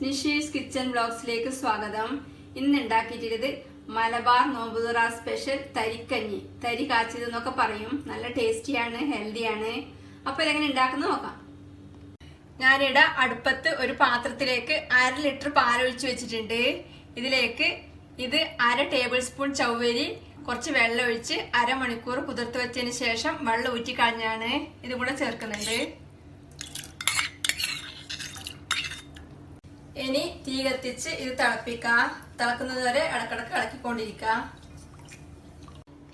Nishi's Kitchen Vlogs like Swagadam. In the Dakitid Malabar Nobudura special Thari kanji. Thari Kachiyathu noka parayum. Nalla tasty and healthy and appo engane indakkunnu nokam. ഞാനിവിടെ അടുപ്പത്ത് ഒരു പാത്രത്തിലേക്ക് 1/2 litre പാൽ ഒഴിച്ചു വെച്ചിട്ടുണ്ട്. ഇതിലേക്ക് ഇത് 1/2 ടേബിൾ സ്പൂൺ ചവ്വരി കുറച്ച് വെള്ളം ഒഴിച്ച് അരമണിക്കൂർ കുതിർത്ത് വെച്ചതിന് ശേഷം വെള്ളം ഊറ്റി കളഞ്ഞാണ് ഇത് കൂടെ ചേർക്കുന്നുണ്ട്. ഇനി തീ കത്തിച്ച് ഇത് തിളപ്പിക്കാം. തിളക്കുന്നത് വരെ ഇടക്കിടക്ക് ഇളക്കിക്കൊണ്ടിരിക്കാം.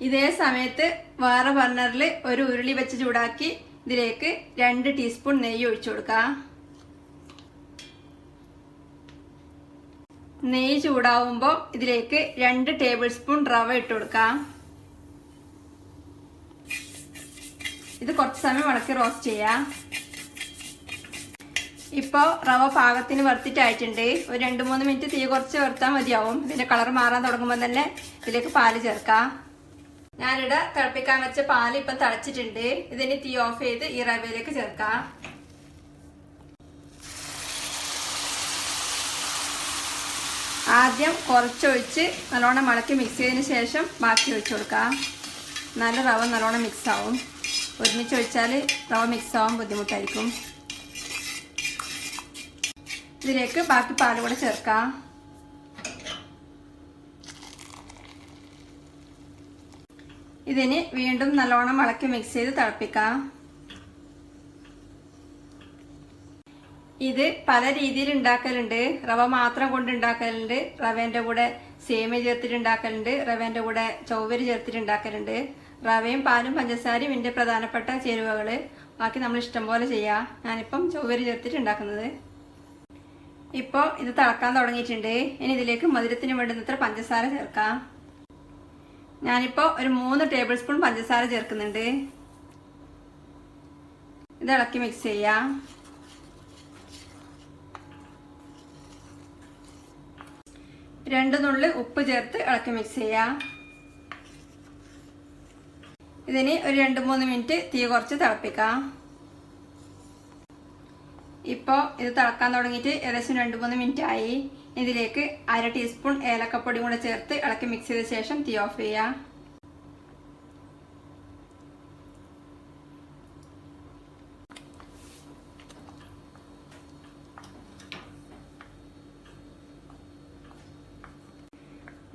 ഇതേ സമയത്ത് വേറെ ബർണറിൽ ഒരു ഉരുളി വെച്ച് ചൂടാക്കി ഇതിലേക്ക് 2 ടീസ്പൂൺ നെയ്യ് ഒഴിച്ചു കൊടുക്കാം. നെയ്യ് ചൂടാവുമ്പോൾ ഇതിലേക്ക് 2 ടേബിൾ സ്പൂൺ റവ ഇട്ട് കൊടുക്കാം. ഇത് കുറച്ച് സമയം ഇളക്കി റോസ്റ്റ് ചെയ്യാം. ഇപ്പോൾ റവ പാകത്തിന് വറുത്തിട്ടായിട്ടുണ്ട്. ഒരു 2-3 മിനിറ്റ് തീ കുറച്ച് വറുത്താൽ മതിയാവും. ഇതിന്റെ കളർ മാറാൻ തുടങ്ങുമ്പോൾ തന്നെ ഇതിലേക്ക് പാല് ചേർക്കാം. ഞാനിവിടെ തിളപ്പിക്കാൻ വെച്ച പാല് ഇപ്പം തിളച്ചിട്ടുണ്ട്. ഇതിന് തീ ഓഫ് ചെയ്ത് ഈ റവയിലേക്ക് ചേർക്കാം. ആദ്യം കുറച്ചൊഴിച്ച് നല്ലോണം ഇളക്കി മിക്സ് ചെയ്തതിന് ശേഷം ബാക്കി ഒഴിച്ചു കൊടുക്കാം. നല്ല റവ നല്ലോണം മിക്സ് ആവും. ഒരുമിച്ച് ഒഴിച്ചാൽ റവ മിക്സ് ആവാൻ ബുദ്ധിമുട്ടായിരിക്കും. ഇതിലേക്ക് ബാക്കി പാല് കൂടെ ചേർക്കാം. ഇതിന് വീണ്ടും നല്ലോണം ഇളക്കി മിക്സ് ചെയ്ത് തിളപ്പിക്കാം. ഇത് പല രീതിയിൽ ഉണ്ടാക്കലുണ്ട്. റവ മാത്രം കൊണ്ട് ഉണ്ടാക്കലുണ്ട്, റവേന്റെ കൂടെ സേമിയ ചേർത്തിട്ട് ഉണ്ടാക്കലുണ്ട്, റവേന്റെ കൂടെ ചവ്വരി ചേർത്തിട്ട് ഉണ്ടാക്കലുണ്ട്. റവയും പാലും പഞ്ചസാരയും ഇതിന്റെ പ്രധാനപ്പെട്ട ചേരുവകള്. ബാക്കി നമ്മൾ ഇഷ്ടം പോലെ ചെയ്യാം. ഞാനിപ്പം ചവ്വരി ചേർത്തിട്ട് ഉണ്ടാക്കുന്നത്. ഇപ്പോൾ ഇത് തിളക്കാൻ തുടങ്ങിയിട്ടുണ്ട്. ഇനി ഇതിലേക്ക് മധുരത്തിന് വേണ്ടുന്നത്ര പഞ്ചസാര ചേർക്കാം. ഞാനിപ്പോൾ ഒരു 3 ടേബിൾ സ്പൂൺ പഞ്ചസാര ചേർക്കുന്നുണ്ട്. ഇത് ഇളക്കി മിക്സ് ചെയ്യാം. രണ്ട് നുള്ളി ഉപ്പ് ചേർത്ത് ഇളക്കി മിക്സ് ചെയ്യാം. ഇതിന് ഒരു 2-3 മിനിറ്റ് തീ കുറച്ച് തിളപ്പിക്കാം. ഇപ്പോൾ ഇത് തിളക്കാൻ തുടങ്ങിയിട്ട് ഏകദേശം 2-3 മിനിറ്റ് ആയി. ഇതിലേക്ക് 1/2 ടീസ്പൂൺ ഏലക്കപ്പൊടി കൂടെ ചേർത്ത് ഇളക്കി മിക്സ് ചെയ്ത ശേഷം തീ ഓഫ് ചെയ്യാം.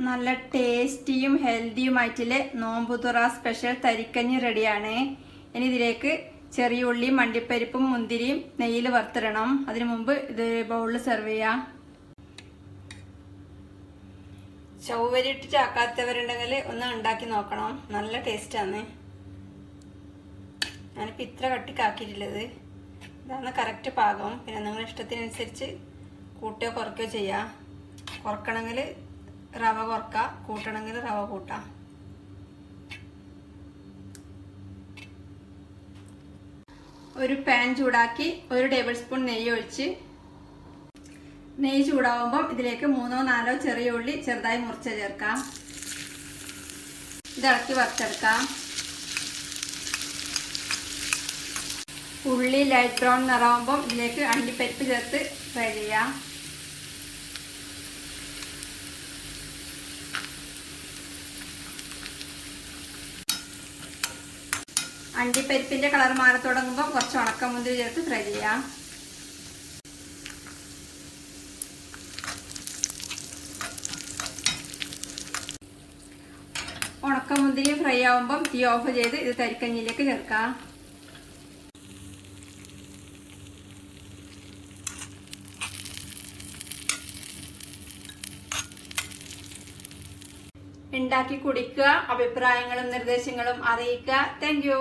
നല്ല ടേസ്റ്റിയും ഹെൽത്തിയുമായിട്ടുള്ള നോമ്പുതുറ സ്പെഷ്യൽ തരിക്കഞ്ഞി റെഡിയാണ്. ഇനി ഇതിലേക്ക് ചെറിയ ഉള്ളിയും അണ്ടിപ്പരിപ്പും മുന്തിരിയും നെയ്യിൽ വറുത്തിടണം. അതിനു മുമ്പ് ഇത് ബൗളിൽ സെർവ് ചെയ്യാം. ചവ്വരി ഇട്ടിട്ട് ആക്കാത്തവരുണ്ടെങ്കിൽ ഒന്ന് ഉണ്ടാക്കി നോക്കണം. നല്ല ടേസ്റ്റാണ്. ഞാനിപ്പോൾ ഇത്ര കട്ടിക്കാക്കിയിട്ടുള്ളത്. ഇതാണ് കറക്റ്റ് പാകം. പിന്നെ നിങ്ങളുടെ ഇഷ്ടത്തിനനുസരിച്ച് കൂട്ടുകയോ കുറയ്ക്കുകയോ ചെയ്യാം. കുറക്കണമെങ്കിൽ റവ കുറക്കാം, കൂട്ടണമെങ്കിൽ റവ കൂട്ടാം. ഒരു പാൻ ചൂടാക്കി 1 ടേബിൾ സ്പൂൺ നെയ്യ് ഒഴിച്ച് നെയ്യ് ചൂടാവുമ്പോൾ ഇതിലേക്ക് 3-4 ചെറിയ ഉള്ളി ചെറുതായി മുറിച്ച് ചേർക്കാം. ഇത് ഇളക്കി വറുത്തെടുക്കാം. ഉള്ളി ലൈറ്റ് ബ്രൗൺ നിറാവുമ്പോൾ ഇതിലേക്ക് അണ്ടിപ്പരിപ്പ് ചേർത്ത് ഫ്രൈ ചെയ്യാം. അണ്ടിപ്പരിപ്പിന്റെ കളർ മാറി തുടങ്ങുമ്പോൾ കുറച്ച് ഉണക്കമുന്തിരി ചേർത്ത് ഫ്രൈ ചെയ്യാം. ഉണക്കമുന്തിരി ഫ്രൈ ആവുമ്പം തീ ഓഫ് ചെയ്ത് ഇത് തരിക്കഞ്ഞിലേക്ക് ചേർക്കാം. ഉണ്ടാക്കി കുടിക്കുക. അഭിപ്രായങ്ങളും നിർദ്ദേശങ്ങളും അറിയിക്കുക. Thank you.